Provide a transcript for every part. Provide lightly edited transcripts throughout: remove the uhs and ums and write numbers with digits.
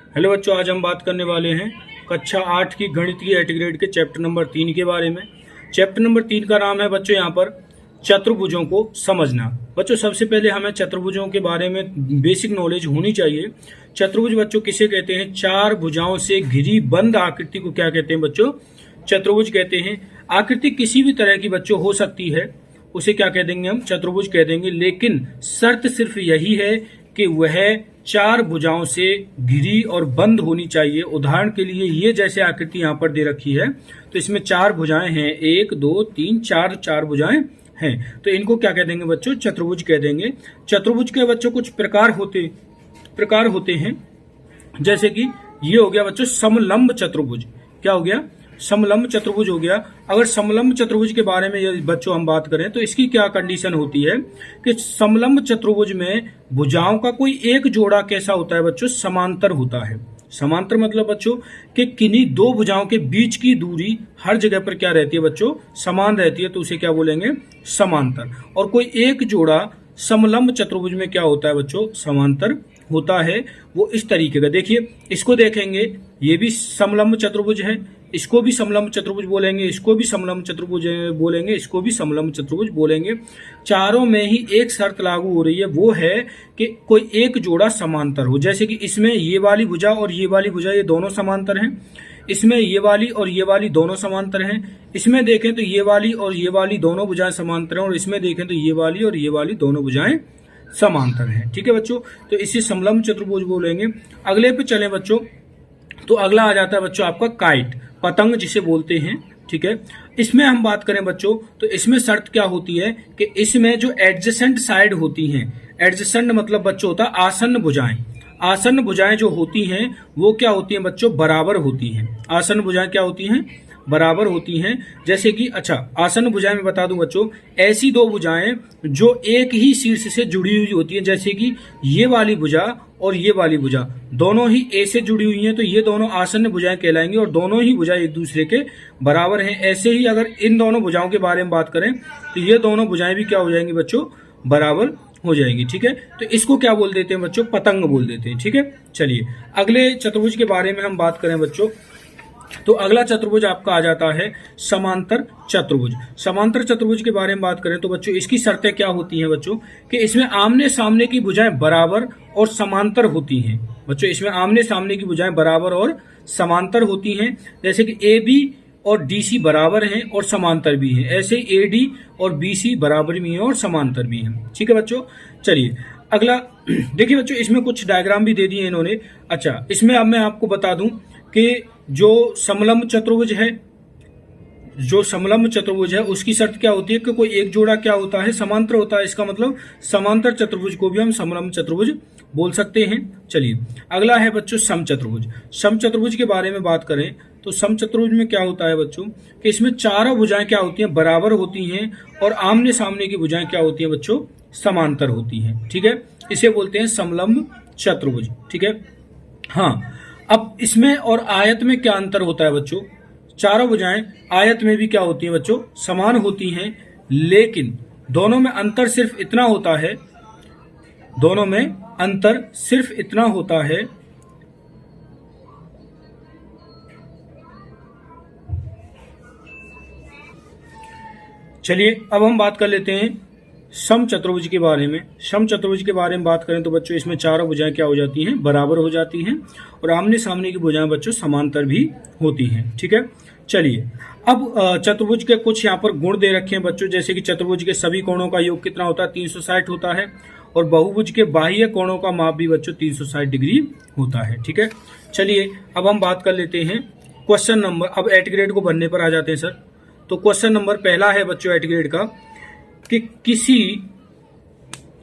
Hello बच्चों, आज हम बात करने वाले हैं कक्षा 8 की गणितीय एटीग्रेड के चैप्टर नंबर 3 के बारे में। चैप्टर नंबर 3 का नाम है बच्चों यहाँ पर चतुर्भुजों को समझना। बच्चों सबसे पहले हमें चतुर्भुजों के बारे में बेसिक नॉलेज होनी चाहिए। चतुर्भुज बच्चों किसे कहते हैं? चार भुजाओं से घिरी बंद आकृति को क्या कहते हैं बच्चों? चतुर्भुज कहते हैं। आकृति किसी भी तरह की बच्चों हो सकती है, उसे क्या कह देंगे? हम चतुर्भुज कह देंगे। लेकिन शर्त सिर्फ यही है कि वह चार भुजाओं से घिरी और बंद होनी चाहिए। उदाहरण के लिए ये जैसे आकृति यहाँ पर दे रखी है, तो इसमें चार भुजाएं हैं, 1 2 3 4 चार भुजाएं हैं, तो इनको क्या कह देंगे बच्चों? चतुर्भुज कह देंगे। चतुर्भुज के बच्चों कुछ प्रकार होते हैं, जैसे कि ये हो गया बच्चों समलंब चतुर्भुज। क्या हो गया? समलंब चतुर्भुज हो गया। अगर समलंब चतुर्भुज के बारे में बच्चों हम बात करें तो इसकी क्या कंडीशन होती है कि समलंब चतुर्भुज में भुजाओं का कोई एक जोड़ा कैसा होता है बच्चों? समांतर होता है। समांतर मतलब बच्चों कि किन्हीं दो भुजाओं के बीच की दूरी हर जगह पर क्या रहती है बच्चों? समान रहती है, तो उसे क्या बोलेंगे? समांतर। और कोई एक जोड़ा समलंब चतुर्भुज में क्या होता है बच्चों? समांतर होता है। वो इस तरीके का, देखिए इसको देखेंगे, ये भी समलंब चतुर्भुज है, इसको भी समलंब चतुर्भुज बोलेंगे, इसको भी समलंब चतुर्भुज बोलेंगे, इसको भी समलंब चतुर्भुज बोलेंगे। चारों में ही एक शर्त लागू हो रही है, वो है कि कोई एक जोड़ा समांतर हो। जैसे कि इसमें ये वाली भुजा और ये वाली भुजा ये दोनों समांतर हैं, इसमें ये वाली और ये वाली दोनों समांतर हैं, इसमें देखें तो ये वाली और ये वाली दोनों भुजाएं समांतर हैं, और इसमें देखें तो ये वाली और ये वाली दोनों भुजाएं समांतर हैं। ठीक है बच्चों, तो इसे समलंब चतुर्भुज बोलेंगे। अगले पे चलें बच्चों, तो अगला आ जाता है बच्चों आपका काइट, पतंग जिसे बोलते हैं। ठीक है, इसमें हम बात करें बच्चों तो इसमें शर्त क्या होती है कि इसमें जो एडजेसेंट साइड होती हैं, एडजेसेंट मतलब बच्चों होता है आसन्न भुजाएं। आसन्न भुजाएं जो होती हैं वो क्या होती हैं बच्चों? बराबर होती हैं। आसन्न भुजाएं क्या होती हैं? बराबर होती हैं। जैसे कि अच्छा, आसन्न भुजाएं मैं बता दूं बच्चों, ऐसी दो भुजाएं जो एक ही शीर्ष से जुड़ी हुई होती हैं, जैसे कि ये वाली भुजा और ये वाली भुजा दोनों ही ए से जुड़ी हुई हैं, तो ये दोनों आसन्न भुजाएं कहलाएंगी और दोनों ही भुजाएं एक दूसरे के बराबर हैं। ऐसे ही अगर इन दोनों भुजाओं के बारे में बात करें तो ये दोनों भुजाएं भी क्या हो जाएंगी बच्चों? बराबर हो जाएगी। ठीक है, तो इसको क्या बोल देते हैं बच्चों? पतंग बोल देते हैं। ठीक है, चलिए अगले चतुर्भुज के बारे में हम बात करें बच्चों, तो अगला चतुर्भुज आपका आ जाता है समांतर चतुर्भुज। समांतर चतुर्भुज के बारे में बात करें तो बच्चों इसकी शर्तें क्या होती हैं बच्चों? कि इसमें आमने सामने की भुजाएं बराबर और समांतर होती हैं। बच्चों इसमें आमने सामने की भुजाएं बराबर और समांतर होती हैं। जैसे कि ए बी और डी सी बराबर हैं और समांतर भी हैं, ऐसे ए डी और बी सी बराबर भी हैं और समांतर भी हैं। ठीक है बच्चों, चलिए अगला देखिए बच्चों, इसमें कुछ डायग्राम भी दे दिए इन्होंने। अच्छा, इसमें अब मैं आपको बता दूं कि जो समलंब चतुर्भुज है, जो समलंब चतुर्भुज है उसकी शर्त क्या होती है कि कोई एक जोड़ा क्या होता है? समांतर होता है। इसका मतलब समांतर चतुर्भुज को भी हम समलंब चतुर्भुज बोल सकते हैं। चलिए अगला है बच्चों समचतुर्भुज। समचतुर्भुज के बारे में बात करें तो समचतुर्भुज में क्या होता है बच्चों कि इसमें चारों भुजाएं क्या होती हैं? बराबर होती हैं, और आमने सामने की भुजाएं क्या होती हैं बच्चों? समांतर होती हैं। ठीक है, इसे बोलते हैं समलंब चतुर्भुज। ठीक है, हाँ। अब इसमें और आयत में क्या अंतर होता है बच्चों? चारों भुजाएं आयत में भी क्या होती हैं बच्चों? समान होती हैं, लेकिन दोनों में अंतर सिर्फ इतना होता है, दोनों में अंतर सिर्फ इतना होता है चलिए अब हम बात कर लेते हैं सम चतुर्भुज के बारे में। सम चतुर्भुज के बारे में बात करें तो बच्चों इसमें चारों भुजाएं क्या हो जाती हैं? बराबर हो जाती हैं, और आमने सामने की भुजाएं बच्चों समांतर भी होती हैं। ठीक है, चलिए अब चतुर्भुज के कुछ यहाँ पर गुण दे रखे हैं बच्चों, जैसे कि चतुर्भुज के सभी कोणों का योग कितना होता है? 360 होता है, और बहुभुज के बाह्य कोणों का माप भी बच्चों 360 डिग्री होता है। ठीक है, चलिए अब हम बात कर लेते हैं क्वेश्चन नंबर, अब एटीग्रेड को बनने पर आ जाते हैं सर। तो क्वेश्चन नंबर पहला है बच्चों एटीग्रेड का कि किसी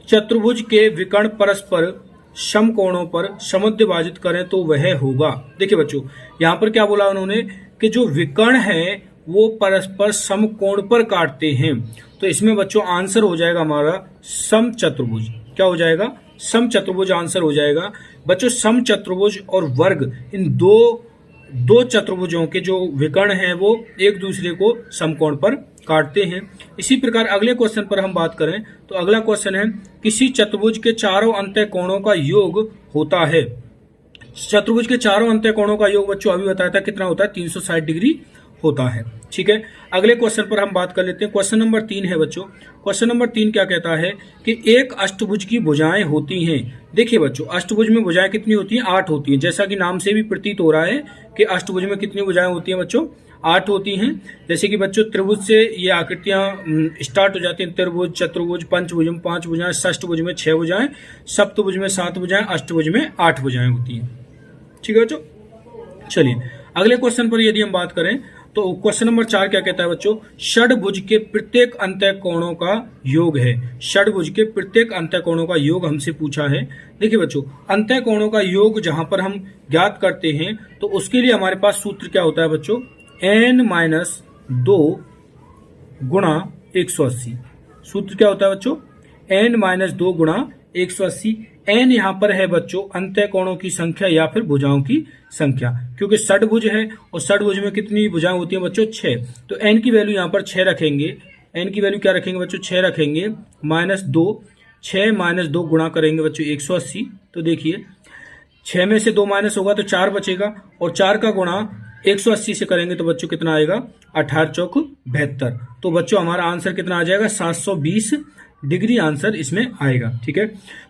चतुर्भुज के विकर्ण परस्पर समकोणों पर समुद्विभाजित करें तो वह होगा। देखिए बच्चों यहाँ पर क्या बोला उन्होंने कि जो विकर्ण है वो परस्पर समकोण पर काटते हैं, तो इसमें बच्चों आंसर हो जाएगा हमारा समचतुर्भुज। क्या हो जाएगा? समचतुर्भुज आंसर हो जाएगा बच्चों। समचतुर्भुज और वर्ग, इन दो चतुर्भुजों के जो विकर्ण हैं वो एक दूसरे को समकोण पर काटते हैं। इसी प्रकार अगले क्वेश्चन पर हम बात करें तो अगला क्वेश्चन है किसी चतुर्भुज के चारों अंतः कोणों का योग होता है चतुर्भुज के चारों अंत्य कोणों का योग बच्चों अभी बताया था कितना होता है, 360 डिग्री होता है। ठीक है, अगले क्वेश्चन पर हम बात कर लेते हैं। क्वेश्चन नंबर 3 है बच्चों। क्वेश्चन नंबर 3 क्या कहता है कि एक अष्टभुज की भुजाएं होती हैं। देखिए बच्चों, अष्टभुज में भुजाएं कितनी होती हैं, 8 होती हैं। जैसा कि नाम से भी प्रतीत हो रहा है कि अष्टभुज में कितनी भुजाएं होती हैं बच्चों, 8 होती हैं। जैसे कि बच्चों त्रिभुज से ये आकृतियां स्टार्ट हो जाती हैं, त्रिभुज, चतुर्भुज, पंचभुज में 5 भुजाएं, षष्ठभुज में 6 भुजाएं, सप्तभुज में 7 भुजाएं, अष्टभुज में 8 भुजाएं होती हैं। ठीक है बच्चों, चलिए अगले क्वेश्चन पर यदि हम बात करें तो क्वेश्चन नंबर 4 क्या कहता है बच्चों, षड्भुज के प्रत्येक अंत्य कोणों का योग है। षड्भुज के प्रत्येक अंत्य कोणों का योग हमसे पूछा है। देखिए बच्चों, अंत्य कोणों का योग जहां पर हम ज्ञात करते हैं तो उसके लिए हमारे पास सूत्र क्या होता है बच्चों, n-2 गुणा 180। सूत्र क्या होता है बच्चों, n-2 गुणा 180। n यहाँ पर है बच्चों अंत्य कोणों की संख्या या फिर भुजाओं की संख्या, क्योंकि षड्भुज है और षड्भुज में कितनी भुजाएं होती हैं बच्चों, 6। तो n की वैल्यू यहाँ पर 6 रखेंगे। n की वैल्यू क्या रखेंगे बच्चों, 6 रखेंगे, -2, 6 -2 गुणा करेंगे बच्चों 180। तो देखिए 6 में से 2 माइनस होगा तो 4 बचेगा, और 4 का गुणा 180 से करेंगे तो बच्चों कितना आएगा, 18 चौक 72। तो बच्चों हमारा आंसर कितना आ जाएगा, 720 डिग्री आंसर इसमें आएगा। ठीक है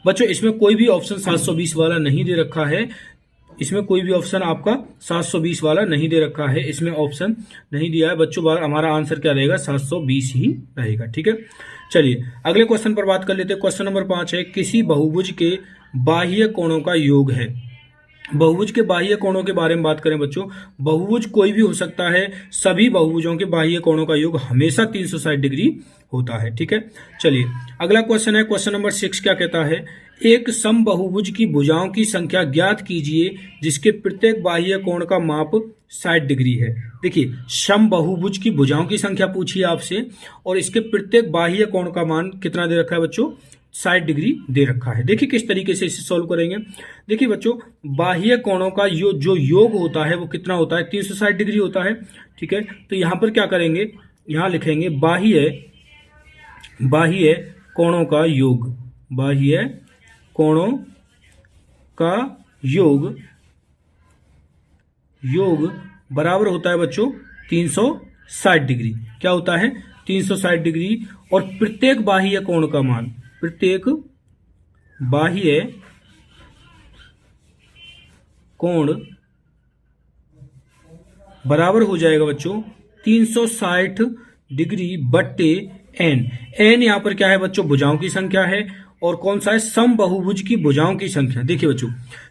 बच्चों, इसमें कोई भी ऑप्शन 720 वाला नहीं दे रखा है। इसमें कोई भी ऑप्शन आपका 720 वाला नहीं दे रखा है, इसमें ऑप्शन नहीं दिया है बच्चों। हमारा आंसर क्या रहेगा, 720 ही रहेगा। ठीक है, चलिए अगले क्वेश्चन पर बात कर लेते हैं। क्वेश्चन नंबर 5 है, किसी बहुभुज के बाह्य कोणों का योग है। बहुभुज के बाह्य कोणों के बारे में बात करें बच्चों, बहुभुज कोई भी हो सकता है, सभी बहुभुजों के बाह्य कोणों का योग हमेशा 360 डिग्री होता है। ठीक है, चलिए अगला क्वेश्चन है। क्वेश्चन नंबर 6 क्या कहता है, एक समबाहुभुज की भुजाओं की संख्या ज्ञात कीजिए जिसके प्रत्येक बाह्य कोण का माप 60 डिग्री है। देखिए समबाहुभुज की भुजाओं की संख्या पूछी आपसे और इसके प्रत्येक बाह्य कोण का मान कितना दे रखा है बच्चों, 60 डिग्री दे रखा है। देखिए किस तरीके से इसे सॉल्व करेंगे। देखिए बच्चों, बाह्य कोणों का जो योग होता है वो कितना होता है, 360 डिग्री होता है। ठीक है, तो यहां पर क्या करेंगे, यहां लिखेंगे बाह्य कोणों का योग, बाह्य कोणों का योग बराबर होता है बच्चों 360 डिग्री। क्या होता है, 360 डिग्री। और प्रत्येक बाह्य कोण का मान, प्रत्येक बाह्य कोण बराबर हो जाएगा बच्चों 360 डिग्री बट्टे n। n यहां पर क्या है बच्चों, भुजाओं की संख्या है, और कौन सा है, समबाहुभुज की भुजाओं की संख्या। देखिए बच्चों,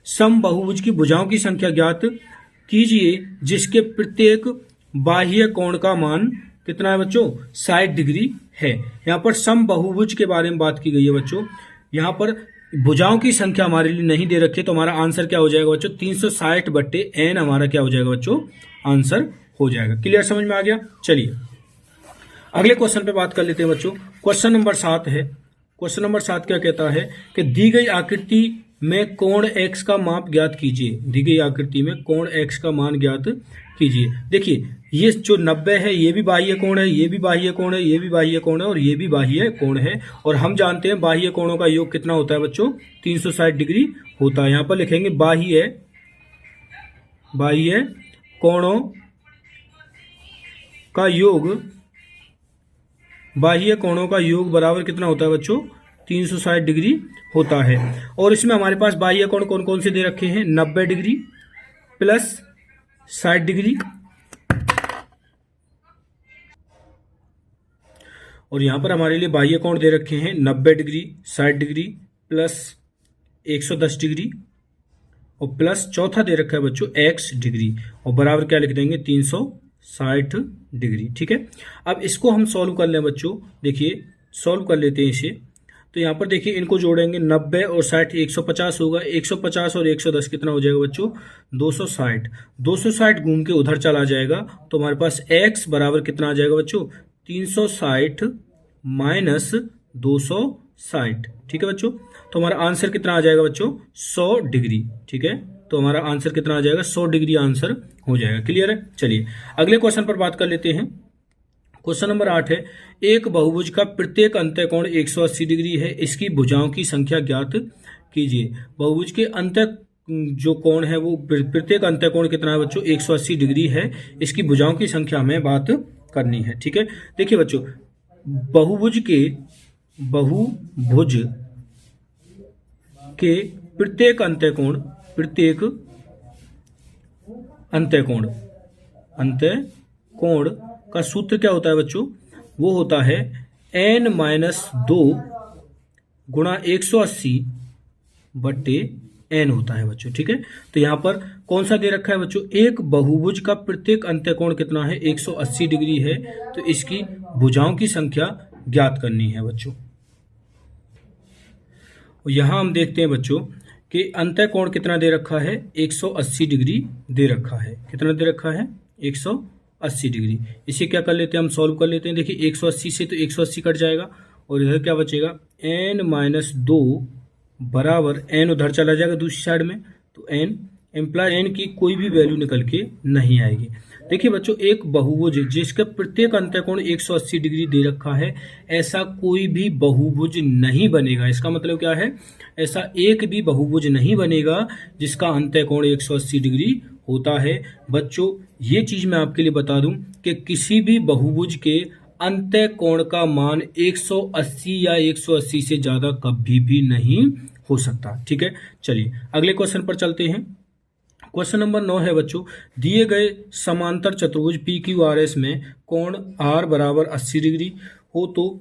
समबाहुभुज की भुजाओं की संख्या ज्ञात कीजिए जिसके प्रत्येक बाह्य कोण का मान कितना है बच्चों, 60 डिग्री है। यहाँ पर समबाहुभुज के बारे में बात की गई है बच्चों, यहाँ पर भुजाओं की संख्या हमारे लिए नहीं दे रखी, तो हमारा आंसर क्या हो जाएगा बच्चों, 360 बट्टे n हमारा क्या हो जाएगा बच्चों, आंसर हो जाएगा। क्लियर, समझ में आ गया। चलिए अगले क्वेश्चन पे बात कर लेते हैं बच्चों। क्वेश्चन नंबर 7 है। क्वेश्चन नंबर 7 क्या कहता है कि दी गई आकृति में कोण x का माप ज्ञात कीजिए। दी गई आकृति में कोण x का मान ज्ञात कीजिए। देखिए ये जो 90 है ये भी बाह्य कोण है, ये भी बाह्य कोण है, ये भी बाह्य कोण है और ये भी बाह्य कोण है, और हम जानते हैं बाह्य कोणों का योग कितना होता है बच्चों, 360 डिग्री होता है। यहाँ पर लिखेंगे बाह्य कोणों का योग, बाह्य कोणों का योग बराबर कितना होता है बच्चों, 360 डिग्री होता है। और इसमें हमारे पास बाह्य कोण कौन कौन से दे रखे हैं, 90 डिग्री प्लस 60 डिग्री, और यहां पर हमारे लिए बाह्य कोण दे रखे हैं 90 डिग्री, 60 डिग्री प्लस 110 डिग्री, और प्लस चौथा दे रखा है बच्चों x डिग्री, और बराबर क्या लिख देंगे, 360 डिग्री। ठीक है, अब इसको हम सॉल्व कर लें बच्चों। देखिए सॉल्व कर लेते हैं इसे। तो यहाँ पर देखिए इनको जोड़ेंगे, 90 और 60 150 होगा, 150 और 110 कितना हो जाएगा बच्चों, 260। 260 घूम के उधर चला जाएगा तो हमारे पास x बराबर कितना आ जाएगा बच्चों, 360 माइनस 260। ठीक है बच्चों, तो हमारा आंसर कितना आ जाएगा बच्चों, 100 डिग्री। ठीक है, तो हमारा आंसर कितना आ जाएगा, 100 डिग्री आंसर हो जाएगा। क्लियर है। चलिए अगले क्वेश्चन पर बात कर लेते हैं। क्वेश्चन नंबर 8 है, एक बहुभुज का प्रत्येक अंत्य कोण 180 डिग्री है, इसकी भुजाओं की संख्या ज्ञात कीजिए। बहुभुज के अंत्य जो कोण है वो प्रत्येक अंतःकोण कितना है बच्चों 180 डिग्री है। इसकी भुजाओं की संख्या हमें बात करनी है। ठीक है, देखिए बच्चों, बहुभुज के प्रत्येक अंतःकोण का सूत्र क्या होता है बच्चों, वो होता है n-2 गुणा 180 बट्टे n होता है बच्चों। ठीक है, तो यहाँ पर कौन सा दे रखा है बच्चों, एक बहुभुज का प्रत्येक अंतःकोण कितना है 180 डिग्री है, तो इसकी भुजाओं की संख्या ज्ञात करनी है बच्चों। यहाँ हम देखते हैं बच्चों कि अंतःकोण कितना दे रखा है 180 डिग्री दे रखा है। कितना दे रखा है 180 डिग्री। इसे क्या कर लेते हैं, हम सॉल्व कर लेते हैं। देखिए 180 से तो 180 कट जाएगा और इधर क्या बचेगा n-2 बराबर n उधर चला जाएगा दूसरी साइड में, तो n एम्प्लाई n की कोई भी वैल्यू निकल के नहीं आएगी। देखिए बच्चों, एक बहुभुज जिसका प्रत्येक अंतःकोण 180 डिग्री दे रखा है, ऐसा कोई भी बहुभुज नहीं बनेगा। इसका मतलब क्या है, ऐसा एक भी बहुभुज नहीं बनेगा जिसका अंतःकोण 180 डिग्री होता है। बच्चों, ये चीज मैं आपके लिए बता दूं कि किसी भी बहुभुज के अंतःकोण का मान 180 या 180 से ज्यादा कभी भी नहीं हो सकता। ठीक है, चलिए अगले क्वेश्चन पर चलते हैं। क्वेश्चन नंबर 9 है बच्चों, दिए गए समांतर चतुर्भुज PQRS में कोण R बराबर 80 डिग्री हो तो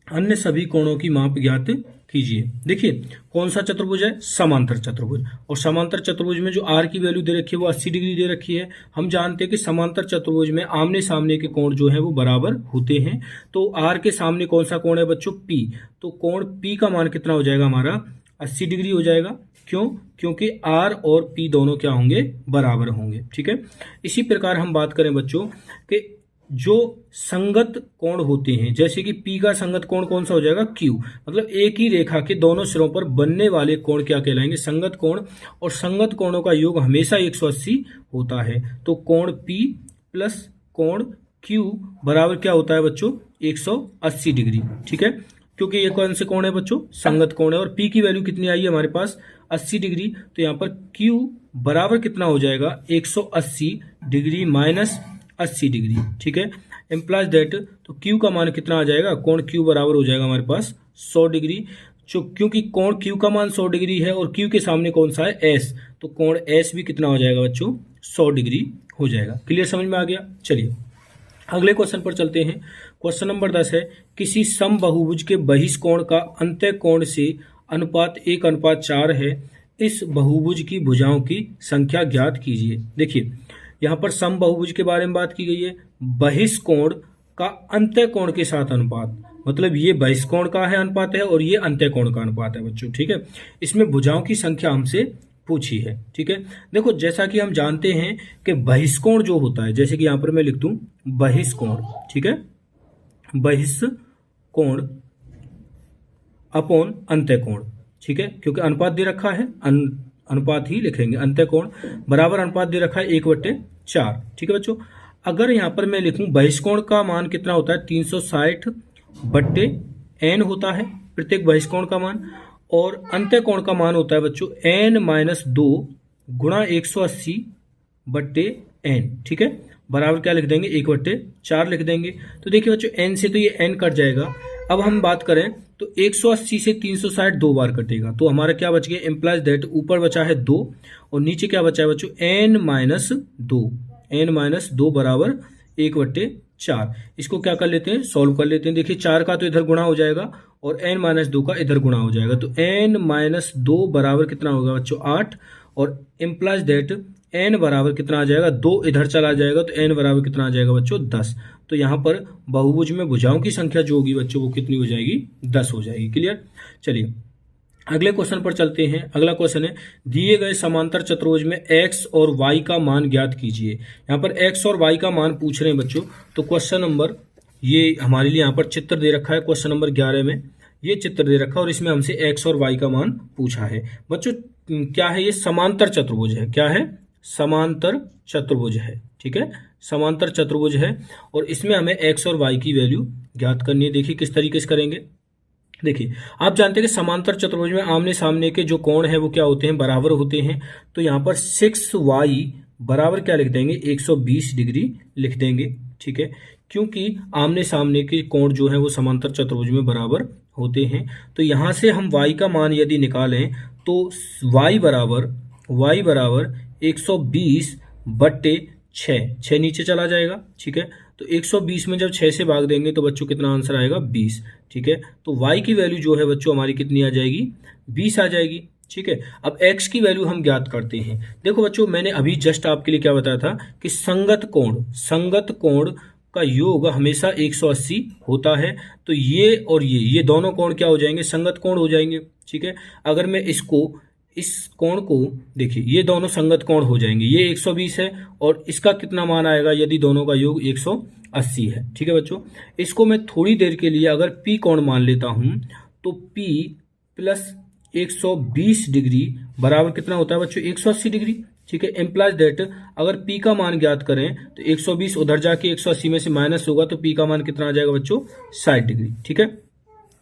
अन्य सभी कोणों की माप ज्ञात कीजिए। देखिए कौन सा चतुर्भुज है, समांतर चतुर्भुज, और समांतर चतुर्भुज में जो R की वैल्यू दे रखी है वो 80 डिग्री दे रखी है। हम जानते हैं कि समांतर चतुर्भुज में आमने सामने के कोण जो है वो बराबर होते हैं। तो R के सामने कौन सा कोण है बच्चों, P, तो कोण P का मान कितना हो जाएगा हमारा 80 डिग्री हो जाएगा। क्यों, क्योंकि R और P दोनों क्या होंगे, बराबर होंगे। ठीक है, इसी प्रकार हम बात करें बच्चों कि जो संगत कोण होते हैं, जैसे कि P का संगत कोण कौन सा हो जाएगा, Q, मतलब एक ही रेखा के दोनों सिरों पर बनने वाले कोण क्या कहलाएंगे, संगत कोण, और संगत कोणों का योग हमेशा 180 होता है। तो कोण P प्लस कोण Q बराबर क्या होता है बच्चों, 180 डिग्री। ठीक है, क्योंकि ये कौन से कोण है बच्चों, संगत कोण है, और P की वैल्यू कितनी आई है हमारे पास 80 डिग्री, तो यहाँ पर Q बराबर कितना हो जाएगा 180 डिग्री माइनस 80 डिग्री। ठीक है, एम्प्लाइज दैट, तो Q का मान कितना आ जाएगा, कोण Q बराबर हो जाएगा हमारे पास 100 डिग्री। क्योंकि कोण Q का मान 100 डिग्री है और Q के सामने कौन सा है S, तो कोण S भी कितना हो जाएगा बच्चों 100 डिग्री हो जाएगा। क्लियर, समझ में आ गया। चलिए अगले क्वेश्चन पर चलते हैं। क्वेश्चन नंबर 10 है, किसी समबाहुभुज के बहिष्कोण का अंतःकोण से अनुपात 1:4 है, इस बहुभुज की भुजाओं की संख्या ज्ञात कीजिए। देखिए यहाँ पर समबाहुभुज के बारे में बात की गई है, बहिष्कोण का अंतःकोण के साथ अनुपात, मतलब ये बहिष्कोण का है अनुपात है और ये अंतःकोण का अनुपात है बच्चों। ठीक है, इसमें भुजाओं की संख्या हमसे पूछी है। ठीक है, देखो जैसा कि हम जानते हैं कि बहिष्कोण जो होता है, जैसे कि यहां पर मैं लिख दूं बहिष्कोण, ठीक है, बहिष्कोण अपॉन अंतःकोण। ठीक है, क्योंकि अनुपात दे रखा है, अनुपात ही लिखेंगे, अंतःकोण बराबर अनुपात दे रखा है 1/4। ठीक है बच्चों, अगर यहां पर मैं लिखूं बहिष्कोण का मान कितना होता है 360/n होता है प्रत्येक बहिष्कोण का मान, और अंतःकोण का मान होता है बच्चों n-2 गुणा 180/n। ठीक है, बराबर क्या लिख देंगे 1/4 लिख देंगे। तो देखिए बच्चों n से तो ये n कट जाएगा। अब हम बात करें तो 180 से 360 दो बार कटेगा, तो हमारा क्या बच गया, एम्प्लाइज दैट ऊपर बचा है 2 और नीचे क्या बचा है बच्चों n-2 बराबर 1/4। इसको क्या कर लेते हैं, सॉल्व कर लेते हैं। देखिए 4 का तो इधर गुणा हो जाएगा और n-2 का इधर गुणा हो जाएगा, तो n-2 बराबर कितना होगा बच्चों 8, और एम्प्लाइज दैट n बराबर कितना आ जाएगा, 2 इधर चला जाएगा तो n बराबर कितना आ जाएगा बच्चों 10। तो यहाँ पर बहुभुज में भुजाओं की संख्या जो होगी बच्चों वो कितनी हो जाएगी, 10 हो जाएगी। क्लियर, चलिए अगले क्वेश्चन पर चलते हैं। अगला क्वेश्चन है, दिए गए समांतर चतुर्भुज में x और y का मान ज्ञात कीजिए। यहाँ पर x और y का मान पूछ रहे हैं बच्चों, तो क्वेश्चन नंबर, ये हमारे लिए यहाँ पर चित्र दे रखा है, क्वेश्चन नंबर 11 में ये चित्र दे रखा है और इसमें हमसे x और y का मान पूछा है। बच्चों क्या है, ये समांतर चतुर्भुज है। क्या है, समांतर चतुर्भुज है। ठीक है, समांतर चतुर्भुज है और इसमें हमें x और y की वैल्यू ज्ञात करनी है। देखिए किस तरीके से करेंगे, देखिए, आप जानते हैं कि समांतर चतुर्भुज में आमने सामने के जो कोण है वो क्या होते हैं, बराबर होते हैं। तो यहाँ पर 6y बराबर क्या लिख देंगे, 120 डिग्री लिख देंगे। ठीक है, क्योंकि आमने सामने के कोण जो है वो समांतर चतुर्भुज में बराबर होते हैं। तो यहाँ से हम y का मान यदि निकालें तो y बराबर 120 बट्टे 6 नीचे चला जाएगा। ठीक है, तो 120 में जब 6 से भाग देंगे तो बच्चों कितना आंसर आएगा, 20। ठीक है, तो y की वैल्यू जो है बच्चों हमारी कितनी आ जाएगी, 20 आ जाएगी। ठीक है, अब x की वैल्यू हम ज्ञात करते हैं। देखो बच्चों, मैंने अभी जस्ट आपके लिए क्या बताया था कि संगत कोण का योग हमेशा 180 होता है। तो ये और ये दोनों कोण क्या हो जाएंगे, संगत कोण हो जाएंगे। ठीक है, अगर मैं इस कोण को देखिए, ये दोनों संगत कोण हो जाएंगे। ये 120 है और इसका कितना मान आएगा यदि दोनों का योग 180 है। ठीक है बच्चों, इसको मैं थोड़ी देर के लिए अगर P कोण मान लेता हूं तो P प्लस 120 डिग्री बराबर कितना होता है बच्चों, 180 डिग्री। ठीक है, इम्प्लाइज दैट अगर P का मान ज्ञात करें तो 120 उधर जाके 180 में से माइनस होगा तो P का मान कितना आ जाएगा बच्चों, 60 डिग्री। ठीक है,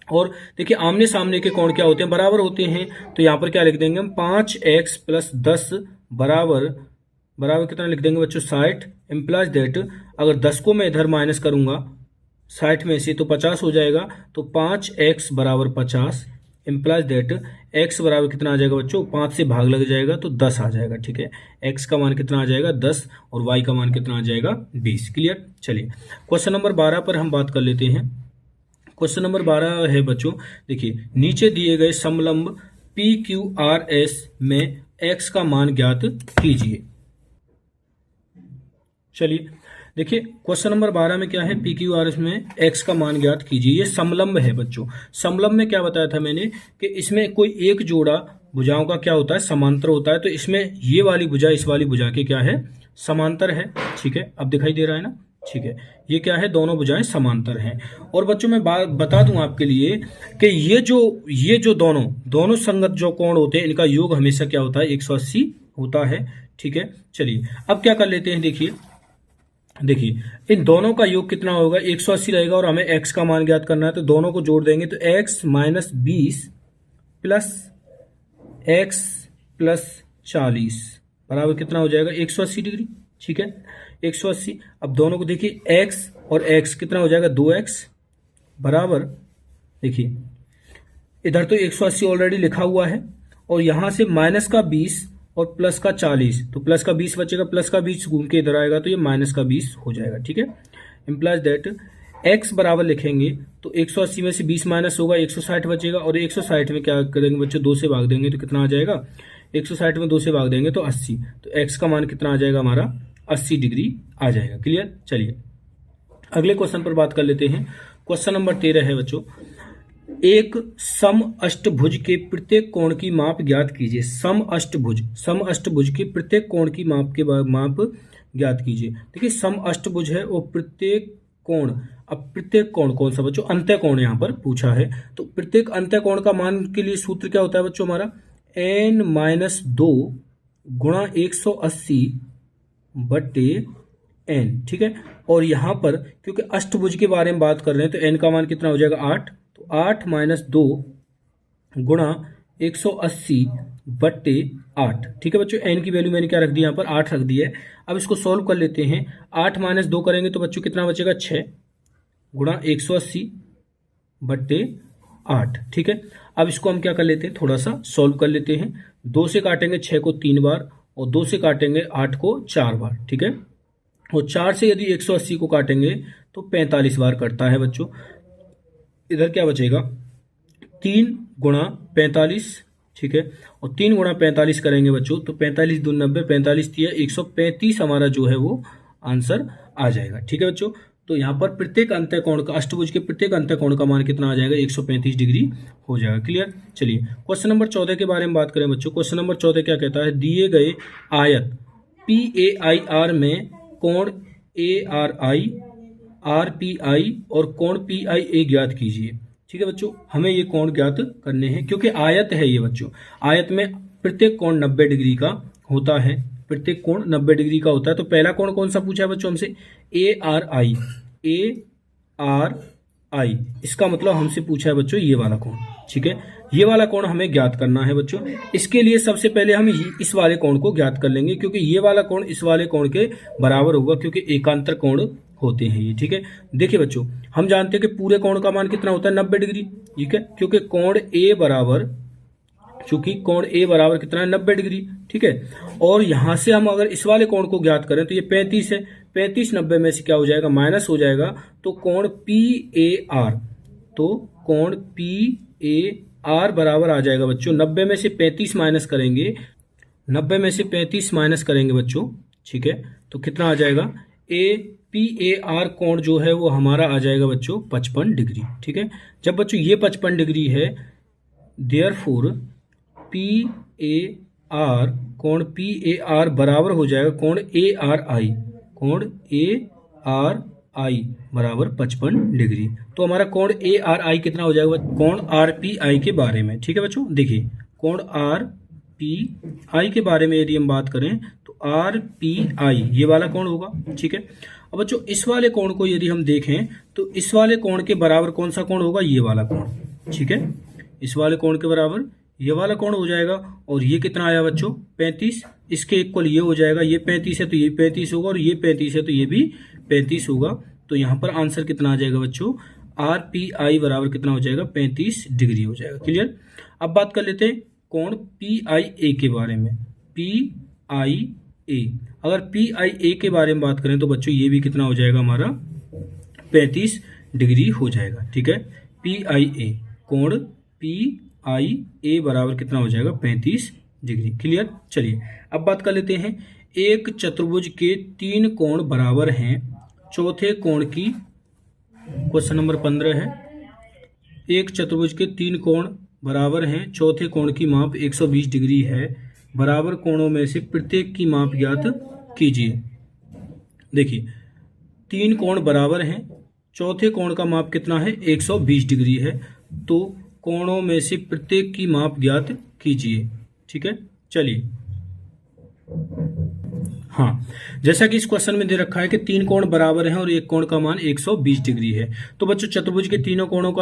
और देखिए आमने सामने के कोण क्या होते हैं, बराबर होते हैं। तो यहाँ पर क्या लिख देंगे हम, 5x प्लस 10 बराबर कितना लिख देंगे बच्चों, 60। इम्प्लाइज दैट अगर 10 को मैं इधर माइनस करूंगा 60 में से तो 50 हो जाएगा। तो 5x बराबर 50। इम्प्लाइज दैट x बराबर कितना आ जाएगा बच्चों, 5 से भाग लग जाएगा तो 10 आ जाएगा। ठीक है, x का मान कितना आ जाएगा, 10, और y का मान कितना आ जाएगा, 20। क्लियर। चलिए क्वेश्चन नंबर 12 पर हम बात कर लेते हैं। क्वेश्चन नंबर 12 है बच्चों, देखिए नीचे दिए गए समलंब PQRS में x का मान ज्ञात कीजिए। चलिए देखिए, क्वेश्चन नंबर 12 में क्या है, PQRS में x का मान ज्ञात कीजिए। ये समलंब है बच्चों। समलंब में क्या बताया था मैंने कि इसमें कोई एक जोड़ा भुजाओं का क्या होता है, समांतर होता है। तो इसमें ये वाली भुजा इस वाली भुजा के क्या है, समांतर है। ठीक है, अब दिखाई दे रहा है ना। ठीक है, ये क्या है, दोनों भुजाएं समांतर हैं। और बच्चों मैं बता दूं आपके लिए कि ये जो दोनों संगत जो कोण होते हैं इनका योग हमेशा क्या होता है, 180 होता है। ठीक है, चलिए अब क्या कर लेते हैं, देखिए इन दोनों का योग कितना होगा, 180 रहेगा और हमें x का मान ज्ञात करना है। तो दोनों को जोड़ देंगे तो x minus 20 plus x plus 40 बराबर कितना हो जाएगा, 180 डिग्री। ठीक है, 180। अब दोनों को देखिए, x और x कितना हो जाएगा, 2x बराबर, देखिए इधर तो 180 ऑलरेडी लिखा हुआ है और यहां से माइनस का 20 और प्लस का 40, तो प्लस का 20 बचेगा, प्लस का 20 घूम के इधर आएगा तो ये माइनस का 20 हो जाएगा। ठीक है, इम्प्लाइज दैट x बराबर लिखेंगे तो 180 में से 20 माइनस होगा, 160 बचेगा, और 160 में क्या करेंगे बच्चों, 2 से भाग देंगे तो कितना आ जाएगा, 160 में 2 से भाग देंगे तो 80। तो x का मान कितना आ जाएगा हमारा, 80 डिग्री आ जाएगा। क्लियर। चलिए अगले क्वेश्चन पर बात कर लेते हैं। क्वेश्चन नंबर 13 है बच्चों, एक सम अष्टभुज के प्रत्येक कोण की माप ज्ञात कीजिए। सम अष्टभुज के प्रत्येक कोण की माप ज्ञात कीजिए। देखिए सम अष्टभुज है और प्रत्येक कोण, अब प्रत्येक कोण कौन सा बच्चों, अंत्य कोण यहाँ पर पूछा है। तो प्रत्येक अंत्य कोण का मान के लिए सूत्र क्या होता है बच्चों हमारा, n-2 गुणा 180 बट्टे n। ठीक है, और यहाँ पर क्योंकि अष्टभुज के बारे में बात कर रहे हैं तो n का मान कितना हो जाएगा, 8। तो 8 - 2 गुणा 180 बट्टे 8। ठीक है बच्चों, n की वैल्यू मैंने क्या रख दी यहाँ पर, 8 रख दी है। अब इसको सॉल्व कर लेते हैं। 8 - 2 करेंगे तो बच्चों कितना बचेगा, 6 गुणा 180 बट्टे 8। ठीक है, अब इसको हम क्या कर लेते हैं, थोड़ा सा सॉल्व कर लेते हैं। 2 से काटेंगे 6 को 3 बार और 2 से काटेंगे 8 को 4 बार। ठीक है, और 4 से यदि 180 को काटेंगे तो 45 बार कटता है बच्चों। इधर क्या बचेगा, 3 गुणा 45। ठीक है, और 3 गुणा 45 करेंगे बच्चों तो 45 दूनी 90, 45 दिया 135 हमारा जो है वो आंसर आ जाएगा। ठीक है बच्चों, तो यहाँ पर प्रत्येक अंत्य कोण का, अष्टभुज के प्रत्येक अंत्य कोण का मान कितना आ जाएगा, 135 डिग्री हो जाएगा। क्लियर। चलिए क्वेश्चन नंबर 14 के बारे में बात करें बच्चों। क्वेश्चन नंबर 14 क्या कहता है, दिए गए आयत PAIR में कोण ARI, RPI और कोण PIA ज्ञात कीजिए। ठीक है बच्चों, हमें ये कोण ज्ञात करने हैं क्योंकि आयत है ये बच्चों। आयत में प्रत्येक कोण 90 डिग्री का होता है, प्रत्येक कोण 90 डिग्री का होता है। तो पहला कोण कौन सा पूछा है बच्चों हमसे, ARI आई। इसका मतलब हमसे पूछा है बच्चों ये वाला कोण, ठीक है। ये वाला कोण हमें ज्ञात करना है बच्चों। इसके लिए सबसे पहले हम इस वाले कोण को ज्ञात कर लेंगे, क्योंकि ये वाला कोण इस वाले कोण के बराबर होगा, क्योंकि एकांतर कोण होते हैं ये, ठीक है। देखिए बच्चों, हम जानते हैं कि पूरे कोण का मान कितना होता है 90 डिग्री, ठीक है, क्योंकि कोण ए बराबर कितना है 90 डिग्री, ठीक है। और यहां से हम अगर इस वाले कोण को ज्ञात करें तो ये 35 है, 35 90 में से क्या हो जाएगा माइनस हो जाएगा, तो कोण PAR बराबर आ जाएगा बच्चों 90 में से 35 माइनस करेंगे, 90 में से 35 माइनस करेंगे बच्चों, ठीक है, तो कितना आ जाएगा PAR कोण जो है वो हमारा आ जाएगा बच्चों 55 डिग्री, ठीक है। जब बच्चों ये 55 डिग्री है, देयरफॉर PAR कोण PAR बराबर हो जाएगा कोण ARI बराबर 55 डिग्री। तो हमारा कोण ARI कितना हो जाएगा कोण RPI के बारे में, ठीक है बच्चों। देखिए कोण RPI के बारे में यदि हम बात करें तो RPI ये वाला कोण होगा, ठीक है। अब बच्चों इस वाले कोण को यदि हम देखें तो इस वाले कोण के बराबर कौन सा कोण होगा, ये वाला कोण, ठीक है। इस वाले कोण के बराबर ये वाला कोण हो जाएगा। और ये कितना आया बच्चों 35, इसके इक्वल ये हो जाएगा, ये 35 है तो ये 35 होगा, और ये 35 है तो ये भी 35 होगा। तो यहाँ पर आंसर कितना आ जाएगा बच्चों RPI बराबर कितना हो जाएगा 35 डिग्री हो जाएगा। क्लियर। अब बात कर लेते हैं कोण PIA के बारे में। PIA, अगर PIA के बारे में बात करें तो बच्चों ये भी कितना हो जाएगा हमारा 35 डिग्री हो जाएगा, ठीक है। PIA कोण PIA बराबर कितना हो जाएगा 35 डिग्री। क्लियर। चलिए अब बात कर लेते हैं एक चतुर्भुज के 3 कोण बराबर हैं, चौथे कोण की, क्वेश्चन नंबर 15 है। एक चतुर्भुज के 3 कोण बराबर हैं, चौथे कोण की माप 120 डिग्री है, बराबर कोणों में से प्रत्येक की माप ज्ञात कीजिए। देखिए 3 कोण बराबर हैं, चौथे कोण का माप कितना है 120 डिग्री है, तो कोणों में से प्रत्येक की माप ज्ञात कीजिए, ठीक है। चलिए हाँ, जैसा कि इस क्वेश्चन में दे रखा है कि 3 कोण बराबर हैं और एक कोण का मान 120 डिग्री है, तो बच्चों चतुर्भुज के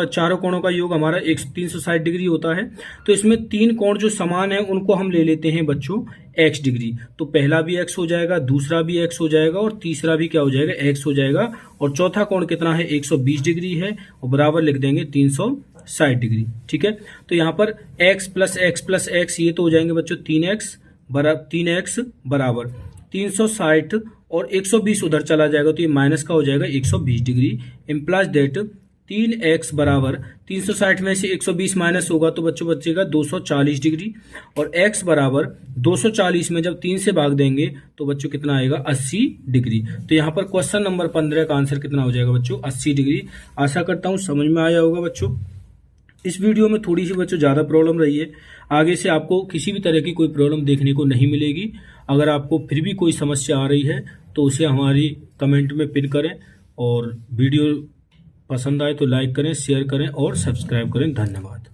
चारों कोणों का योग हमारा 360 डिग्री होता है। तो इसमें 3 कोण जो समान है उनको हम ले लेते हैं बच्चों x डिग्री, तो पहला भी x हो जाएगा, दूसरा भी x हो जाएगा, और तीसरा भी क्या हो जाएगा x हो जाएगा, और चौथा कोण कितना है 120 डिग्री है, और बराबर लिख देंगे 360 डिग्री, ठीक है। तो यहाँ पर x प्लस x ये तो हो जाएंगे बच्चों 3x बराबर 360, और 120 उधर चला जाएगा तो ये माइनस का हो जाएगा 120 डिग्री। इम्प्लाइज दैट 3x बराबर 360 में से 120 माइनस होगा तो बच्चों बचेगा 240 डिग्री, और x बराबर 240 में जब 3 से भाग देंगे तो बच्चों कितना आएगा 80 डिग्री। तो यहाँ पर क्वेश्चन नंबर 15 का आंसर कितना हो जाएगा बच्चों 80 डिग्री। आशा करता हूँ समझ में आया होगा बच्चों। इस वीडियो में थोड़ी सी बच्चों ज़्यादा प्रॉब्लम रही है, आगे से आपको किसी भी तरह की कोई प्रॉब्लम देखने को नहीं मिलेगी। अगर आपको फिर भी कोई समस्या आ रही है तो उसे हमारी कमेंट में पिन करें, और वीडियो पसंद आए तो लाइक करें, शेयर करें और सब्सक्राइब करें। धन्यवाद।